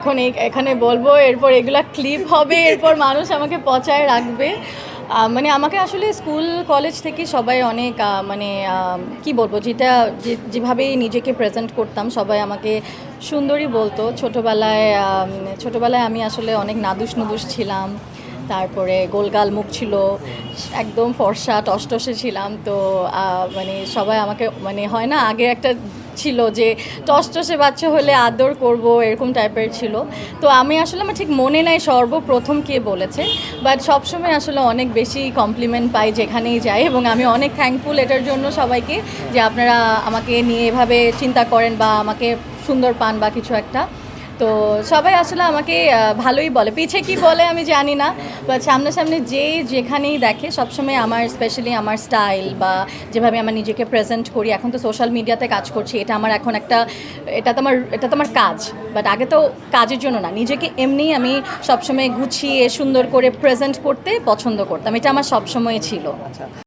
এখন এখানে বলবো, এরপর এগুলা ক্লিপ হবে, এরপর মানুষ আমাকে পচায় রাখবে। মানে আমাকে আসলে স্কুল কলেজ থেকে সবাই অনেক মানে কি বলবো, যেভাবে নিজেকে প্রেজেন্ট করতাম সবাই আমাকে সুন্দরী বলতো। ছোটোবেলায় আমি আসলে অনেক নাদুস নুদুস ছিলাম, তারপরে গোলগাল মুখ ছিল, একদম ফর্সা টসটসে ছিলাম। তো মানে সবাই আমাকে, মানে হয় না আগে একটা ছিল যে টসটসে বাচ্চা হলে আদর করব, এরকম টাইপের ছিল। তো আমি আসলে আমার ঠিক মনে নাই সর্বপ্রথম কে বলেছে, বাট সবসময় আসলে অনেক বেশি কমপ্লিমেন্ট পাই যেখানেই যাই, এবং আমি অনেক থ্যাঙ্কফুল এটার জন্য সবাইকে, যে আপনারা আমাকে নিয়ে এভাবে চিন্তা করেন বা আমাকে সুন্দর পান বা কিছু একটা। তো সবাই আসলে আমাকে ভালোই বলে, পিছে কি বলে আমি জানি না, বাট সামনাসামনি যেখানেই দেখে সবসময় আমার, স্পেশালি আমার স্টাইল বা যেভাবে আমার নিজেকে প্রেজেন্ট করি। এখন তো সোশ্যাল মিডিয়াতে কাজ করছি, এটা আমার এখন একটা, এটা তো আমার কাজ। বাট আগে তো কাজের জন্য না, নিজেকে এমনিই আমি সবসময় গুছিয়ে সুন্দর করে প্রেজেন্ট করতে পছন্দ করতাম, এটা আমার সবসময় ছিল।